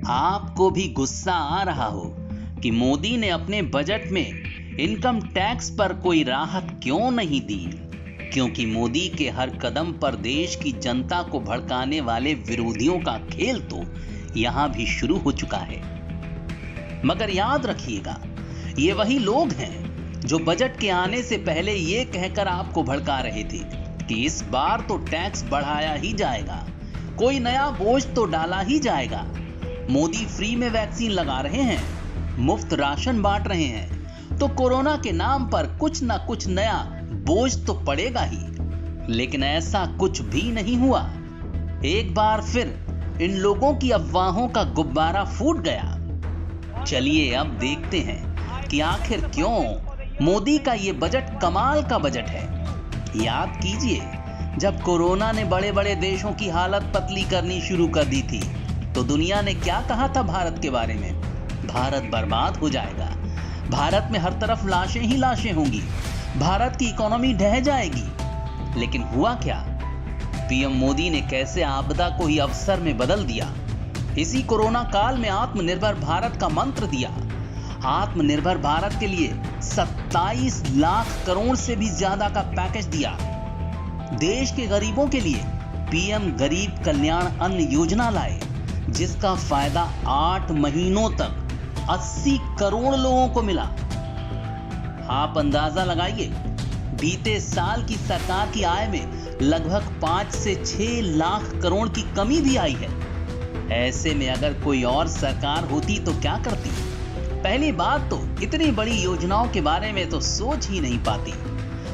आपको भी गुस्सा आ रहा हो कि मोदी ने अपने बजट में इनकम टैक्स पर कोई राहत क्यों नहीं दी, क्योंकि मोदी के हर कदम पर देश की जनता को भड़काने वाले विरोधियों का खेल तो यहां भी शुरू हो चुका है। मगर याद रखिएगा, ये वही लोग हैं जो बजट के आने से पहले ये कहकर आपको भड़का रहे थे कि इस बार तो टैक्स बढ़ाया ही जाएगा, कोई नया बोझ तो डाला ही जाएगा। मोदी फ्री में वैक्सीन लगा रहे हैं, मुफ्त राशन बांट रहे हैं, तो कोरोना के नाम पर कुछ ना कुछ नया बोझ तो पड़ेगा ही। लेकिन ऐसा कुछ भी नहीं हुआ। एक बार फिर इन लोगों की अफवाहों का गुब्बारा फूट गया। चलिए अब देखते हैं कि आखिर क्यों मोदी का ये बजट कमाल का बजट है। याद कीजिए, जब कोरोना ने बड़े बड़े देशों की हालत पतली करनी शुरू कर दी थी तो दुनिया ने क्या कहा था भारत के बारे में? भारत बर्बाद हो जाएगा, भारत में हर तरफ लाशें ही लाशें होंगी, भारत की इकोनॉमी ढह जाएगी। लेकिन हुआ क्या? पीएम मोदी ने कैसे आपदा को ही अवसर में बदल दिया। इसी कोरोना काल में आत्मनिर्भर भारत का मंत्र दिया। आत्मनिर्भर भारत के लिए 27 लाख करोड़ से भी ज्यादा का पैकेज दिया। देश के गरीबों के लिए पीएम गरीब कल्याण अन्न योजना लाए, जिसका फायदा 8 महीनों तक 80 करोड़ लोगों को मिला। आप अंदाजा लगाइए, बीते साल की सरकार की आय में लगभग 5 से 6 लाख करोड़ की कमी भी आई है। ऐसे में अगर कोई और सरकार होती तो क्या करती? पहली बात तो इतनी बड़ी योजनाओं के बारे में तो सोच ही नहीं पाती,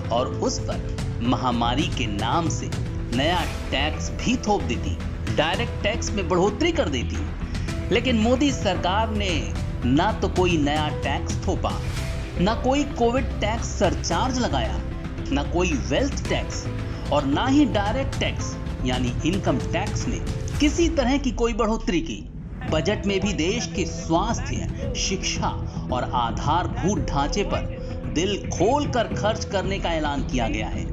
और उस पर महामारी के नाम से नया टैक्स भी थोप देती, डायरेक्ट टैक्स में बढ़ोतरी कर देती। लेकिन मोदी सरकार ने ना तो कोई नया टैक्स थोपा, ना कोई कोविड टैक्स सरचार्ज लगाया, ना कोई वेल्थ टैक्स, और ना ही डायरेक्ट टैक्स यानी इनकम टैक्स में किसी तरह की कोई बढ़ोतरी की। बजट में भी देश के स्वास्थ्य, शिक्षा और आधारभूत ढांचे पर दिल खोलकर खर्च करने का ऐलान किया गया है,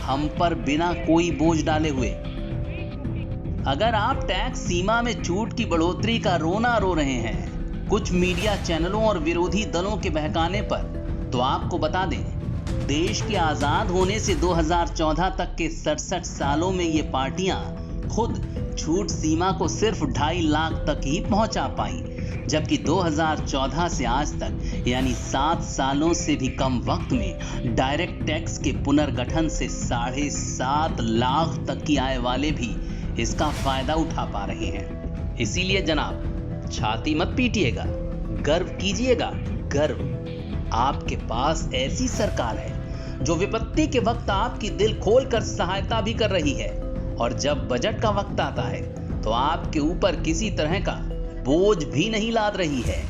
हम पर बिना कोई बोझ डाले हुए। अगर आप टैक्स सीमा में छूट की बढ़ोतरी का रोना रो रहे हैं कुछ मीडिया चैनलों और विरोधी दलों के बहकाने पर, तो आपको बता दें, देश के आजाद होने से 2014 तक के 67 सालों में ये पार्टियां खुद छूट सीमा को सिर्फ 2.5 लाख तक ही पहुंचा पाई, जबकि 2014 से आज तक यानी 7 सालों से भी कम वक्त में डायरेक्ट टैक्स के पुनर्गठन से 7.5 लाख तक की आय वाले भी इसका फायदा उठा पा रहे हैं। इसीलिए जनाब, छाती मत पीटिएगा, गर्व कीजिएगा, गर्व। आपके पास ऐसी सरकार है जो विपत्ति के वक्त आपकी दिल खोलकर सहायता भी कर रही है, और जब बजट का वक्त आता है तो आपके ऊपर किसी तरह का बोझ भी नहीं लाद रही है।